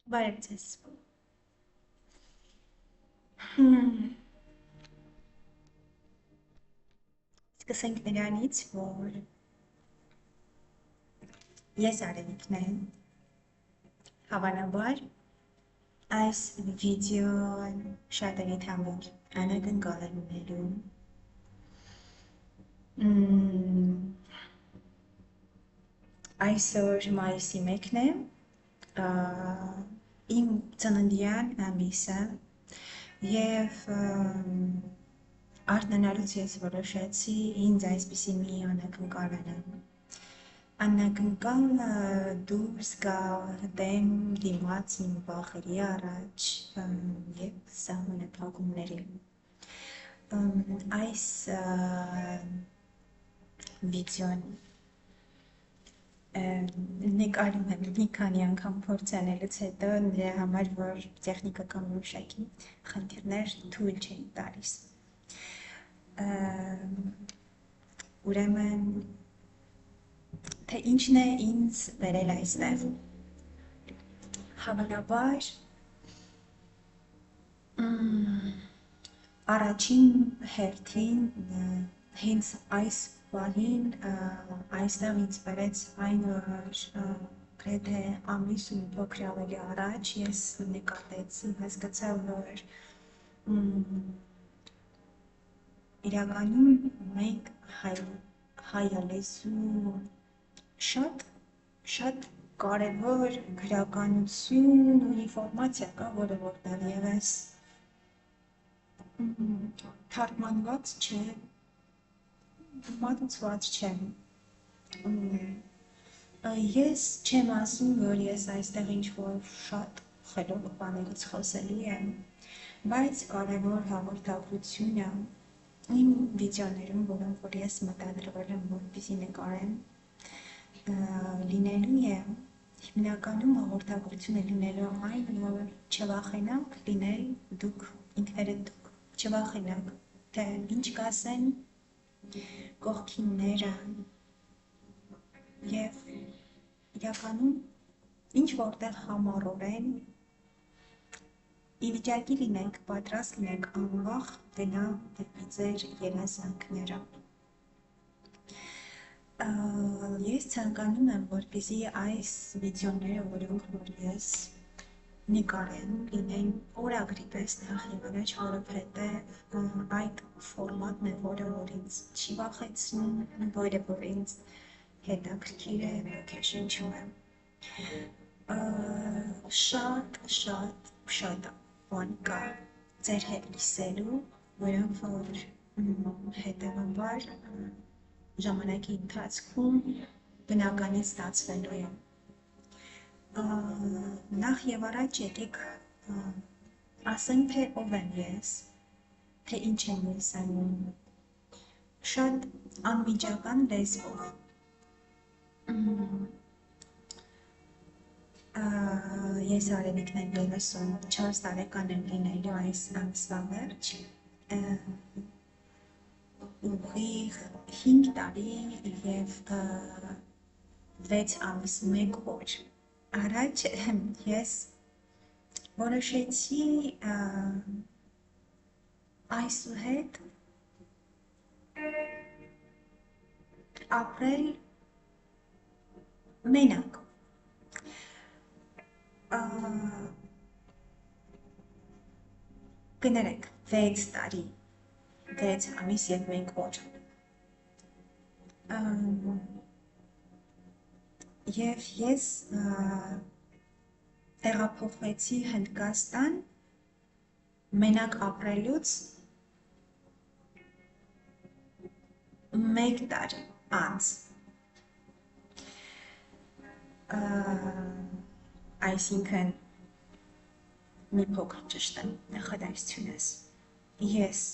Բարև ձեզ։ Սկսենք նրանից, որ ես Արևիկն եմ, հավանաբար այս վիդեոն շատերի համար անակնկալ է լինելու։ Այսօր մայիսի 1-ն է, իմ ծննդյան ամիսը և արթնանալուց ես որոշեցի ինձ այսպիսի մի անակնկալ անեմ։ Անակնկալ դուրս գտեմ դիմաց իմ վախերի առաջ և սահմանափակումների։ Այս վիդեոն նկարում եմ մի քանի անգամ փորձանելուց հետո նրա համար, որ տեխնիկական որոշակի խնդիրներ թույլ չէին տալիս։ Ուրեմն, թե ինչն է ինձ բերել այստեղ։ Հավանաբար առաջին հերթին հենց այս պահին այստեղ ինձ բերեց այն, որ գրեթե ամիս ու փոքր ավելի առաջ ես նկատեցի, հասկացա, որ իրականում մենք հայալեզու շատ կարևոր գրականություն ու ինֆորմացիա կա, որը որ դեռևս թարգմանված չէ, մատուցված չէ։ Ես չեմ ասում, որ ես այստեղ ինչ-որ շատ խելոք բաներից խոսելի եմ, բայց կարևոր հաղորդագրությունը իմ վիդեոներում, որոնք որ ես մտադրվել եմ, որպեսզի նկարեմ, լինելու է հիմնականում հաղորդագրությունը լինելու այն, որ չվախենաք լինել դուք ինքներդ դուք, չվախենաք, թե ինչ կասեն կողքինները և իրականում ինչ որտեղ համառորեն ի վիճակի լինենք, պատրաստ լինենք անվախ գնալ դեպի ձեր երազանքները։ Ես ցանկանում եմ, որպեսզի այս վիդեոները, որոնք որ ես նկարեմ, լինեն օրագրի պես նախ և առաջ, որովհետև այդ ֆորմատն է, որը որ ինձ չի վախեցնում, որը որ ինձ հետաքրքիր է, ոգեշնչում է։ Շատ բան կա ձեր հետ լսելու, որոնք որ հետևաբար ժամանակի ընթացքում բնականին ստացվելու է։ Նախ և առաջ եկեք ասենք, թե ով եմ ես, թե ինչ եմ ես անում, շատ անմիջական լեզվով։ Ես Արևիկն եմ, 34 տարեկան եմ լինելու այս ամսվա վերջ, ուղիղ 5 տարի և 6 ամիս 1 օր առաջ ես որոշեցի այսուհետ ապրել մենակ։ Կներեք 6 տարի, 6 ամիս և 1 օր։ Եվ ես տեղափոխվեցի Հնդկաստան մենակ ապրելուց 1 տարի անց։ Այսինքն մի փոքր ճշտեմ նախադասությունս։ Ես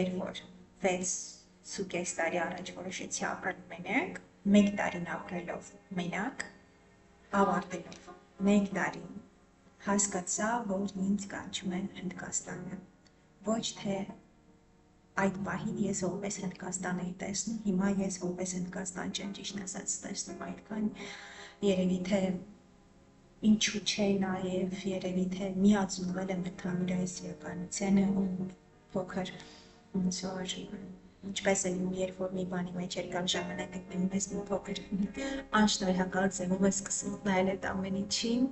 երբ որ 6.5 տարի առաջ որոշեցի ապրել մենակ, 1 տարին ապրելով մենակ, ավարտելով 1 տարին հասկացա, որ ինձ կանչում է Հնդկաստանը։ Ոչ թե այդ պահին ես որպես Հնդկաստան էի տեսնում, հիմա ես որպես Հնդկաստան չեմ ճիշտ ասած տեսնում, այդքան երևի թե ինչու չէ նաև երևի թե միացնվել եմ ընդհանուր այս իրականությանը ու փոքր ոնց որ ինչպես է երբ որ մի բանի մեջ երկար ժամանակ գտնվում ես մի փոքր անշնորհակալ ձևով ես սկսում նայել այդ ամեն ինչին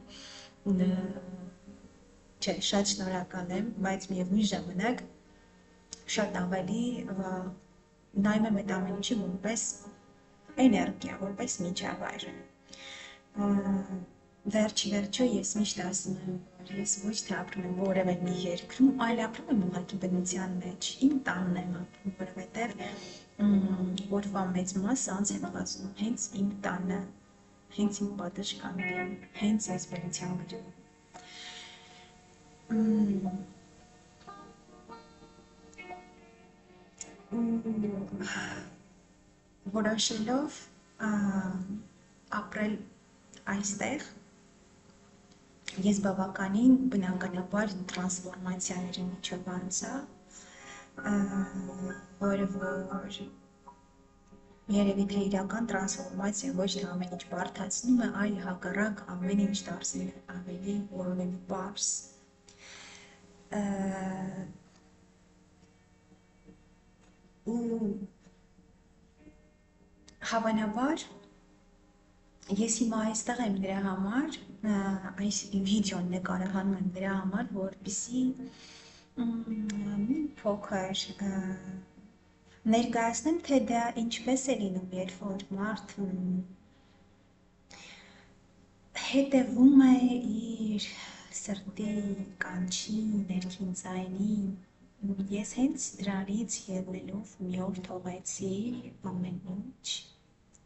չէ շատ շնորհակալ եմ բայց միևնույն ժամանակ շատ ավելի նայում եմ այդ ամեն ինչի որպես էներգիա որպես միջավայր վերջիվերջո ես միշտ ասում եմ, որ ես ոչ թե ապրում եմ որևէ մի երկրում, այլ ապրում եմ ուղղակի բնության մեջ, իմ տանն եմ ապրում, որովհետև օրվա մեծ մասը անց եմ վազում հենց իմ տանը, հենց իմ պատշգամբին, հենց այս բնության վրա։ Որոշելով ապրել այստեղ ես բավականին բնականաբար տրանսֆորմացիաների միջով անցա, որը որ երևի թե իրական տրանսֆորմացիա ոչ թե ամեն ինչ բարդացնում է, այլ հակառակ ամեն ինչ դարձնում է ավելի որովին պարզ։ Ու հավանաբար ես հիմա այստեղ եմ դրա համար, այս վիդեոն նկարահանում եմ դրա համար, որպեսզի մի փոքր ներկայացնեմ, թե դա ինչպես է լինում, երբ որ մարդ հետևում է իր սրտի կանչի, ներքին ձայնի, ես հենց դրանից ելնելով մի օր թողեցի ամեն ինչ,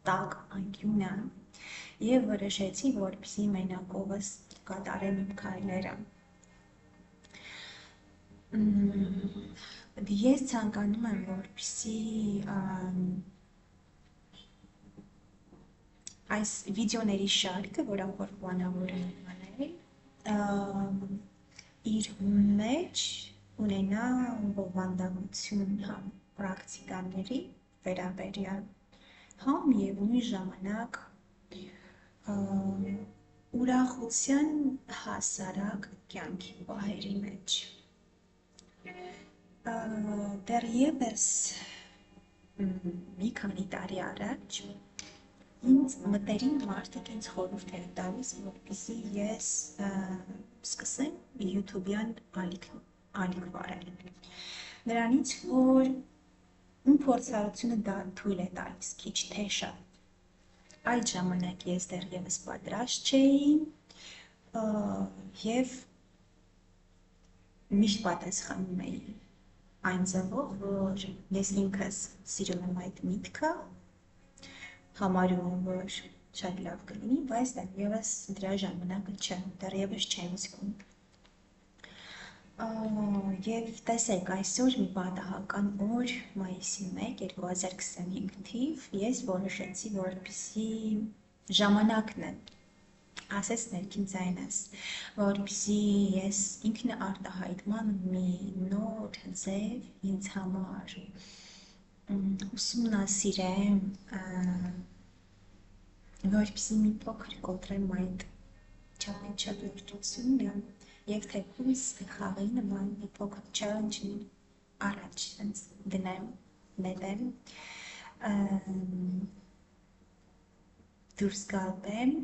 տաք անկյունը և որոշեցի, որպեսզի մենակովս կատարեմ իմ քայլերը։ Ես ցանկանում եմ, որպեսզի այս վիդեոների շարքը, որոնք որ պլանավորում եմ անել, իր մեջ ունենա բովանդակություն համ պրակտիկաների վերաբերյալ, համ միևնույն ժամանակ ուրախության հասարակ կյանքի պահերի մեջ։ Դեռևս մի քանի տարի առաջ ինձ մտերիմ մարդիկ ինձ խորհուրդ էին տալիս, որպեսզի ես սկսեմ YouTube-յան ալիք վարել։ Նրանից, որ իմ փորձառությունը դա թույլ է տալիս քիչ թե շատ։ Այդ ժամանակ ես դեռևս պատրաստ չէի և միշտ պատասխանում էի այն ձևով, որ ես ինքս սիրում եմ այդ միտքը, համարում եմ, որ շատ լավ կլինի, բայց դեռևս դրա ժամանակը չէ, դեռևս չեմ զգում։ Եվ տեսեք, այսօր մի պատահական օր, մայիսի 1, 2025 թիվ, ես որոշեցի, որպեսզի ժամանակն է, ասես ներքին ձայնս, որպեսզի ես ինքնարտահայտման մի նոր ձև ինձ համար ուսումնասիրեմ, որպեսզի մի փոքր կոտրեմ այդ չափիչափությունը և թեկուզ խաղի նման մի փոքր challenge-ի առաջ դնեմ, նետեմ, դուրս գալ բեմ,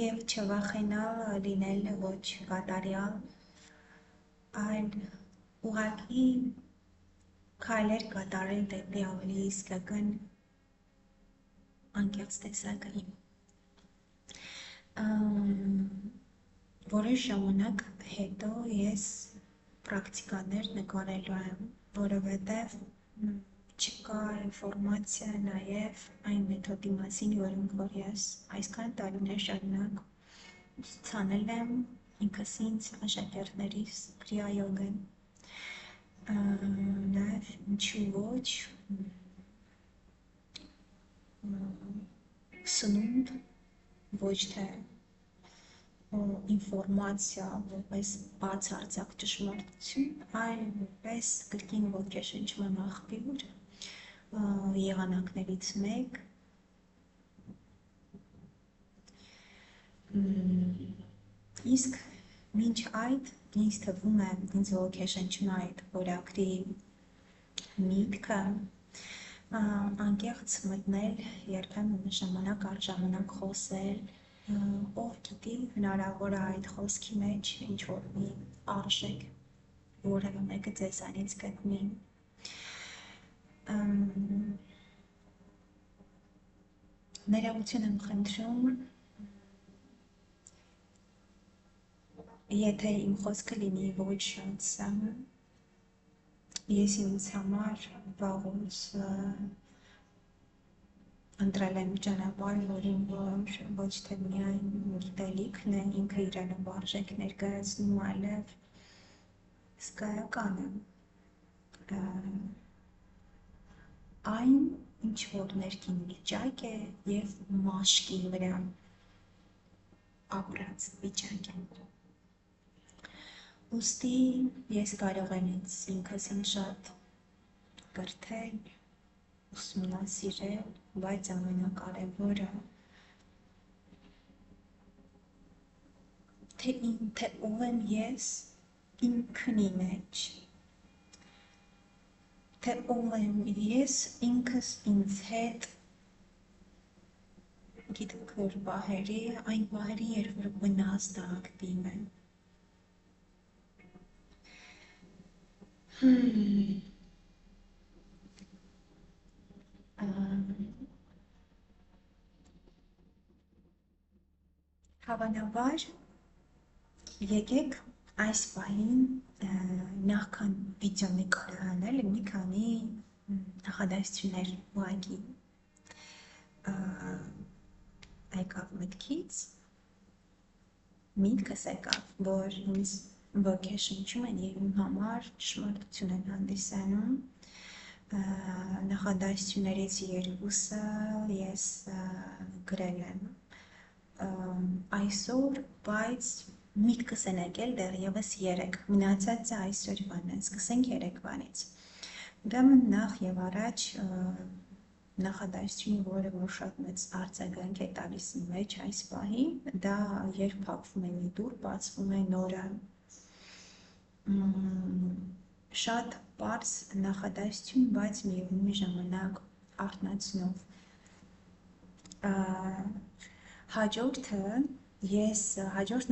և չվախենալ լինել ոչ կատարյալ, այլ ուղղակի քայլեր կատարել դեպի ավելի իսկական անկեղծ տեսակի։ Որոշ ժամանակ հետո ես պրակտիկաներ նկարելու եմ, որովհետև չկա ինֆորմացիա նաև այն մեթոդի մասին, որոնք որ ես այսքան տարիներ շարունակ ուսուցանել եմ ինքս ինձ, աշակերտներիս, կրիայոգեն, նաև ինչու ոչ սնունդ, ոչ թե ինֆորմացիա, որպես բացարձակ ճշմարտություն, այլ որպես կրկին ոգեշնչման աղբյուր եղանակներից մեկ իսկ մինչ այդ ինձ թվում է ինձ ոգեշնչում է այդ որակրի միտքը անկեղծ մտնել երբեմն ժամանակ առ ժամանակ խոսել ով գիտի հնարավոր է այդ խոսքի մեջ ինչ-որ մի արժեք որևէ մեկը ձեզանից գտնի ներողություն եմ խնդրում եթե իմ խոսքը լինի ոչ շատ սահը ես ինձ համար վաղուց ընտրել եմ ճանապարհ, որին ոչ թե միայն գիտելիքն է, ինքը իրենով արժեք ներկայացնում, այլև հսկայական է այն, ինչ որ ներքին վիճակ է և մաշկի վրա ապրած վիճակ է։ Ուստի ես կարող եմ ինքս ինձ շատ կրթել, ուսումնասիրել, բայց ամենակարևորը թե ով եմ ես ինքնի մեջ, թե ով եմ ես ինքս ինձ հետ գիտեք որ պահերի, այն պահերի, երբ որ վնասը ակտիվ է։ Հավանաբար եկեք այս պահին նախքան վիդեո նկարահանելը մի քանի նախադասություններ ուղղակի եկավ մտքից, միտքս եկավ, որ ինձ ոգեշնչում են և իմ համար ճշմարտություն են հանդիսանում նախադասություններից երկուսը ես գրել եմ այսօր, բայց միտքս են եկել դեռևս 3, մնացածը այսօրվան է, սկսենք երեկվանից։ Ուրեմն նախ և առաջ նախադասությունը, որը որ շատ մեծ արձագանք է տալիս իմ մեջ այս պահին, դա երբ փակվում է մի դուռ, բացվում է նորը։ Շատ պարզ նախադասություն, բայց միևնույն ժամանակ արթնացնող։ Հաջորդ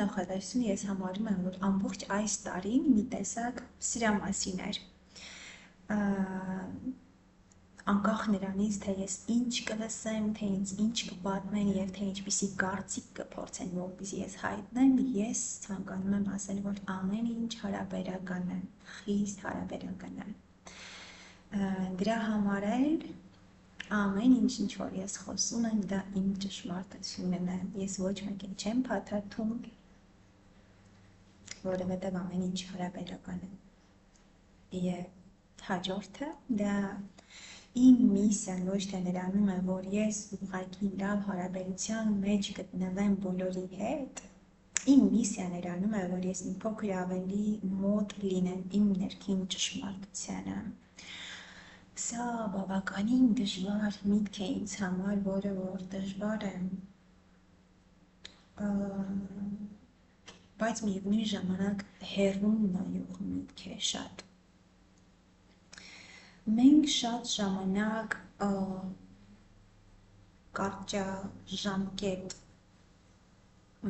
նախադասությունը ես համարում եմ, որ ամբողջ այս տարին մի տեսակ սրա մասին էր։ Անկախ նրանից, թե ես ինչ կլսեմ, թե ինձ ինչ կպատմեն և թե ինչպիսի կարծիք կփորձեն, որպեսզի ես հայտնեմ, ես ցանկանում եմ ասել, որ ամեն ինչ հարաբերական է, խիստ հարաբերական է։ Դրա համար էլ ամեն ինչ որ ես խոսում եմ, դա իմ ճշմարտությունն է, ես ոչ մեկին չեմ փաթաթում, որովհետև ամեն ինչ հարաբերական է։ Եվ հաջորդը դա իմ միսիան ոչ թե նրանում է, որ ես ուղղակի լավ հարաբերության մեջ գտնվեմ բոլորի հետ, իմ միսիան նրանում է, որ ես մի փոքր ավելի մոտ լինեմ իմ ներքին ճշմարտությանը։ Սա բավականին դժվար միտք է ինձ համար, որը որ դժվար է, բայց միևնույն ժամանակ հեռուն նայող միտք է շատ։ Մենք շատ ժամանակ կարճաժամկետ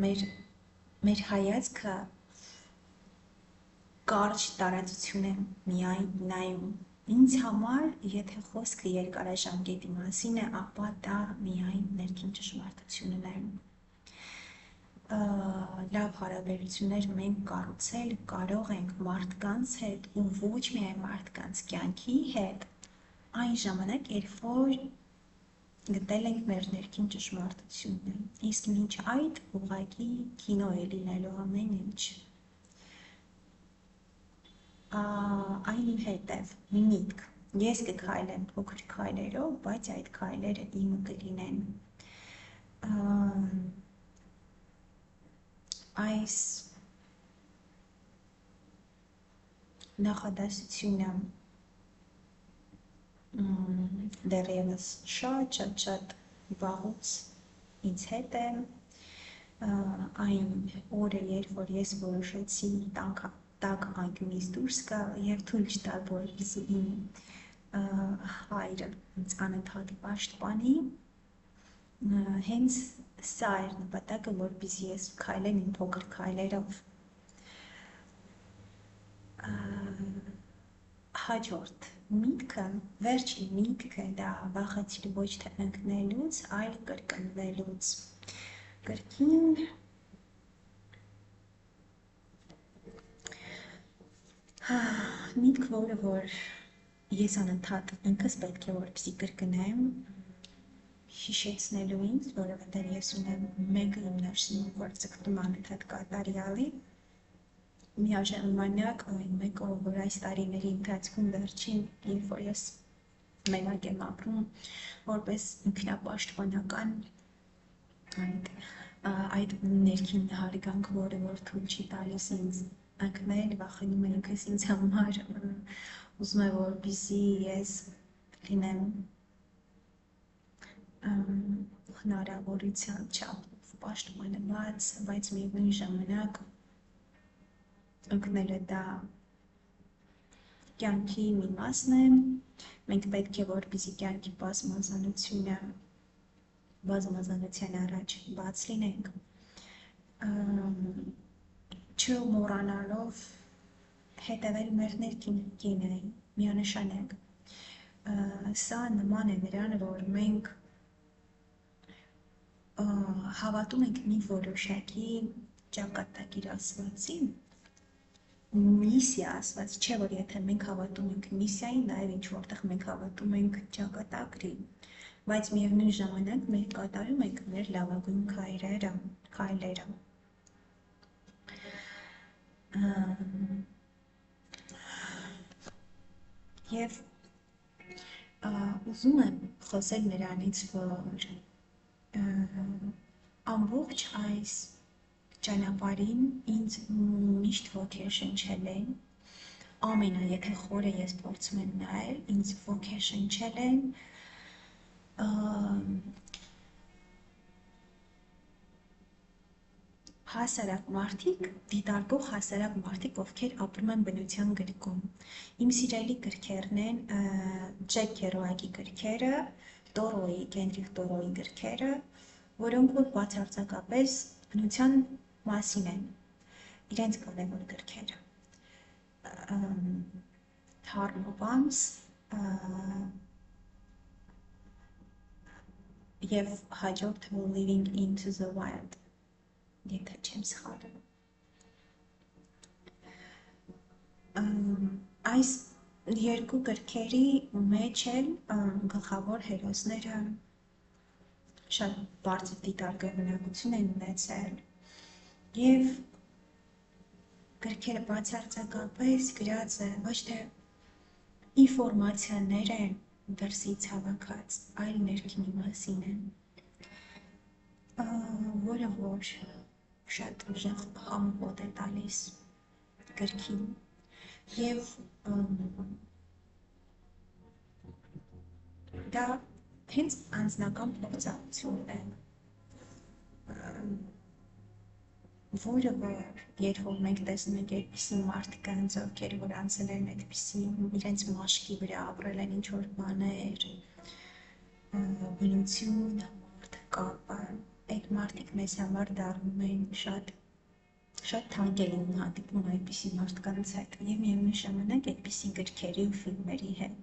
մեր հայացքը կարճ տարածություն է միայն նայում։ Ինձ համար, եթե խոսքը երկարաժամկետի մասին է, ապա դա միայն ներքին ճշմարտությունն է։ Լավ հարաբերություններ մենք կառուցել կարող ենք մարդկանց հետ ու ոչ միայն մարդկանց կյանքի հետ, այն ժամանակ, երբ որ գտել ենք մեր ներքին ճշմարտությունը, իսկ մինչ այդ ուղղակի կինո է լինելու ամեն ինչ։ Այնուհետև միտք, ես կքայլեմ փոքր քայլերով, բայց այդ քայլերը իմը կլինեն։ Այս նախադասությունը դեռևս շատ վաղուց ինձ հետ է, այն օրը, երբ որ ես որոշեցի տաք անկյունից դուրս գալ եւ թույլ չտալ, որպեսզի իմ հայրը ինձ անընդհատ պաշտպանի, հենց սա էր նպատակը, որպեսզի ես քայլեմ իմ փոքր քայլերով։ Հաջորդ միտքը, վերջին միտքը դա վախեցիր ոչ թե ընկնելուց, այլ կրկնվելուց։ Կրկին միտք, որը որ ես անընդհատ ինքս պետք է որպեսզի կրկնեմ, հիշեցնելու ինձ, որովհետև ես ունեմ մեկ իմնաշնորհ, որ ձգտում անընդհատ կատարյալի, միաժամանակ այն մեկը, որ այս տարիների ընթացքում վերջին, երբ որ ես մենակ եմ ապրում, որպես ինքնապաշտպանական այդ ներքին հարգանք, որը որ թույլ չի տալիս ինձ ընկնել, վախենում եմ ինքս ինձ համար, ուզում եմ որպեսզի ես լինեմ հնարավորության չափով պաշտպանված, բայց միևնույն ժամանակ ընկնելը դա կյանքի մի մասն է, մենք պետք է որպեսզի կյանքի բազմազանության առաջ բաց լինենք, չմոռանալով հետևել մեր ներքին կինային, միանշանակ։ Սա նման է նրան, որ մենք հավատում ենք մի որոշակի ճակատագիր ասվածի, միսիա ասված, չէ որ եթե մենք հավատում ենք միսիային, նաև ինչ որտեղ մենք հավատում ենք ճակատագրին, բայց միևնույն ժամանակ մենք կատարում ենք մեր լավագույն քայլերը։ Եվ ուզում եմ խոսել նրանից, որ ամբողջ այս ճանապարհին ինձ միշտ ոգեշնչել են, եթե խորը ես փորձում եմ նայել, ինձ ոգեշնչել են հասարակ մարդիկ, դիտարկող հասարակ մարդիկ, ովքեր ապրում են բնության գրկում։ Իմ սիրելի գրքերն են Ջեք Քերոակի գրքերը, Կենրիխ Տորոյի գրքերը, որոնք որ բացարձակապես բնության մասին են, իրենց կարևոր գրքերը։ Harm of Ants և հաջորդ Living into the Wild, եթե չեմ սխալվում։ Այս երկու գրքերի մեջ էլ գլխավոր հերոսները շատ բարձր դիտարկաբանություն են ունեցել և գրքերը բացարձակապես գրած է ոչ թե ինֆորմացիաներ են դրսից հավաքած, այլ ներքինի մասին են, որը որ շատ ուժեղ համոտ է տալիս գրքին և դա հենց անձնական փորձառություն է, որը որ երբ որ մենք տեսնում ենք այդպիսի մարդկանց, ովքեր որ անցել են այդպիսի իրենց մաշկի վրա ապրել են ինչ որ բաներ, բնություն, մարդ կապը, այդ մարդիկ մեզ համար դառնում են շատ թանկ է լինում հանդիպում այդպիսի մարդկանց հետ և միևնույն ժամանակ այդպիսի գրքերի ու ֆիլմերի հետ։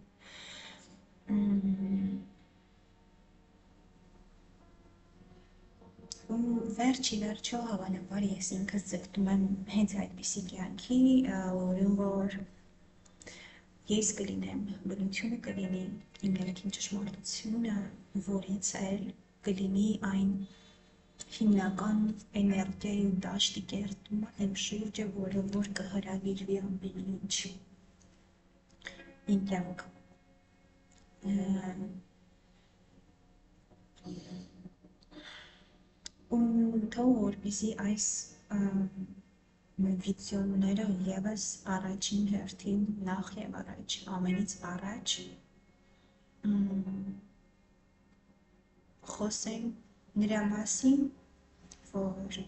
Վերջի վերջո հավանաբար ես ինքս ձգտում եմ հենց այդպիսի կյանքի, որում որ ես կլինեմ, բնությունը կլինի իմ ներքին ճշմարտությունը, որից էլ կլինի այն հիմնական էներգիայի ու դաշտի կերտումը իմ շուրջը, որը որ կհրավիրվի ամեն ինչ իմ կյանք։ Թող որպեսզի այս վիդեոները ևս առաջին հերթին նախ եւ առաջ ամենից առաջ խոսենք նրա մասին, որ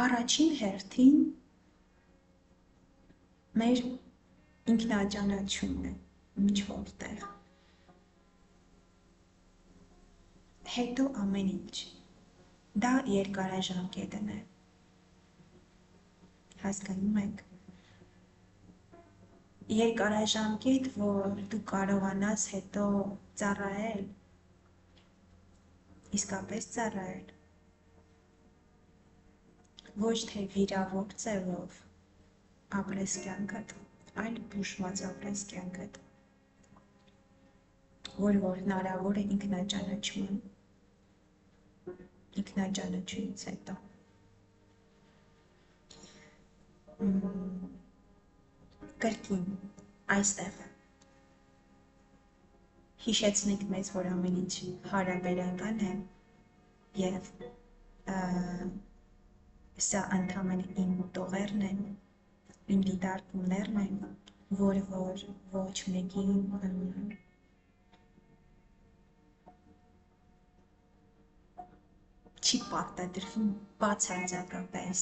առաջին հերթին մեր ինքնաճանաչումն է ինչ որտեղ, հետո ամեն ինչ, դա երկարաժամկետն է, հասկանում եք, երկարաժամկետ, որ դու կարողանաս հետո ծառայել, իսկապես ծառայել, ոչ թե վիրավոր ձևով ապրես կյանքդ, այլ բուժված ապրես կյանքդ, որ հնարավոր է ինքնաճանաչումից հետո։ Կրկին, այստեղ հիշեցնենք մեզ, որ ամեն ինչ հարաբերական է և սա ընդամենը իմ տողերն են, իմ դիտարկումներն են, որ ոչ մեկին չի պարտադրվում բացարձակապես։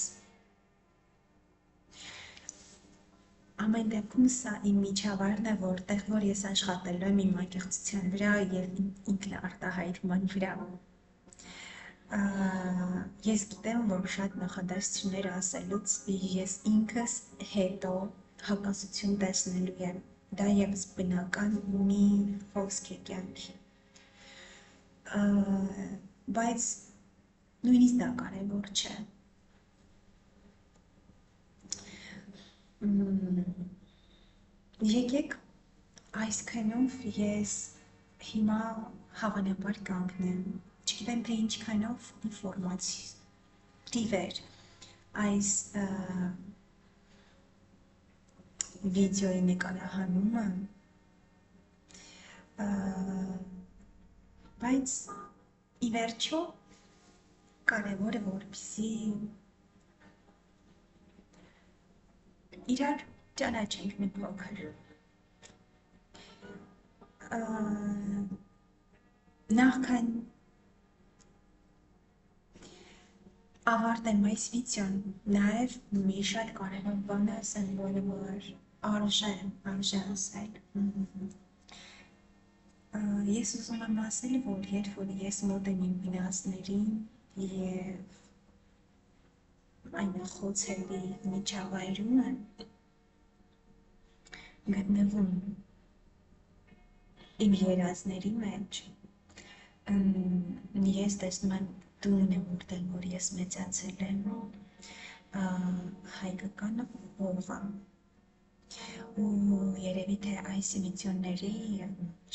Ամեն դեպքում սա իմ միջավայրն է, որտեղ որ ես աշխատելու եմ իմ անկեղծության վրա և ինքնարտահայտման վրա։ Ես գիտեմ, որ շատ նախադասություններ ասելուց ես ինքս հետո հակասություն տեսնելու եմ, դա ևս բնական մի խոսք է կյանքի, բայց նույնիսկ դա կարևոր չէ։ Եկեք այսքանով ես հիմա հավանաբար կանգնեմ, չգիտեմ թե ինչքանով ինֆորմատիվ էր այս վիդեոյի նկարահանումը, բայց ի վերջո կարևոր է, որպեսզի իրար ճանաչենք մի փոքր։ Նախքան ավարտեմ այս վիդեոն, նաև մի շատ կարևոր բան ասեմ, որը որ արժե ասել։ Ես ուզում եմ ասել, որ երբ որ ես մոտ եմ իմ վնասներին և այն խոցելի միջավայրում եմ գտնվում իմ երազների մեջ, ես տեսնում եմ տունն է, որտեղ որ ես մեծացել եմ, հայկական հողը, ու երևի թե այս վիդեոների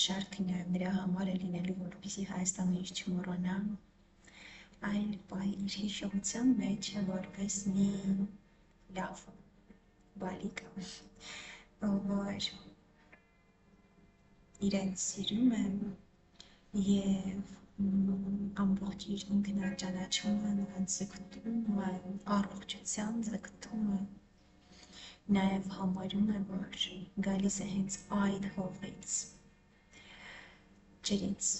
շարքը նրա համար է լինելու, որպեսզի Հայաստանը ինձ չմոռանա, այլ իր հիշողության մեջ որպես մի լավ բալիկ, որ իրեն սիրում եմ և ամբողջ իր ինքնաճանաչումը, ձգտումը, առողջության ձգտումը նաև համարում է, որ գալիս է հենց այդ հողից, ջրից։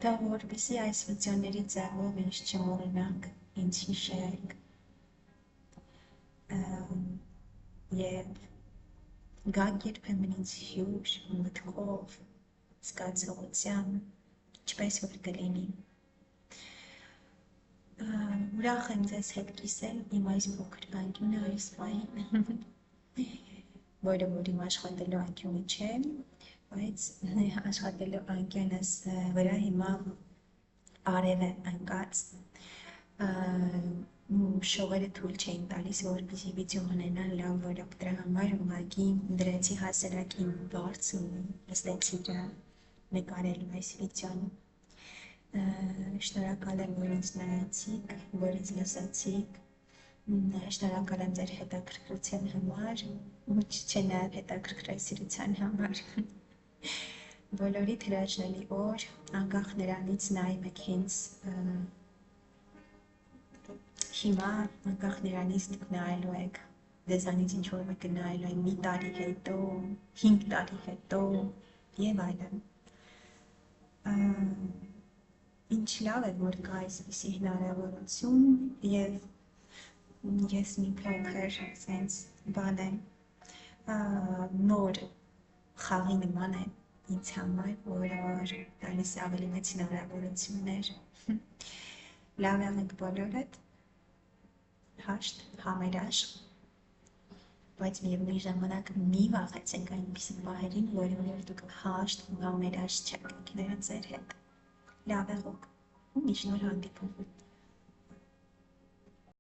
Դա որպեսզի այս վիդեոների ձևով ինձ չմոռանաք, ինձ հիշեք և գաք երբեմն ինձ հյուր, մտքով, զգացողության, ինչպես որ կլինի։ Ուրախ եմ ձեզ հետ կիսել իմ այս փոքր անկյունը այս պահին, որը որ իմ աշխատելու անկյունը չէ, բայց աշխատելու անկյունս վրա հիմա արև է ընկած, շողերը թույլ չէին տալիս, որպեսզի վիդեո ունենան լավ որակ, դրա համար ուղղակի դրեցի հասարակին բարձ ու նստեցի դրա նկարելու այս վիդեոն։ Շնորհակալ եմ, որ ինձ նայեցիք, որ ինձ լսեցիք, շնորհակալ եմ ձեր հետաքրքրության համար, չէ նաև հետաքրքրասիրության համար։ Բոլորիդ հրաշալի օր, անկախ նրանից նայում եք ինձ հիմա, անկախ նրանից դուք նայելու եք դեզանից ինչ-որ մեկը նայելու է մի տարի հետո, 5 տարի հետո և այլն։ Ինչ լավ է, որ կա այսպիսի հնարավորություն և ես մի փոքր սենց բան եմ նոր խաղի նման է ինձ համար, որ տալիս է ավելի մեծ հնարավորություններ։ Լավ եղեք բոլորդ, հաշտ, համերաշխ, բայց միևնույն ժամանակ մի վախեցեք այնպիսի պահերին, որ դուք հաշտ ու համերաշխ չեք ինքներդ ձեր հետ։ Լավ եղեք ու մի շնորհ հանդիպում։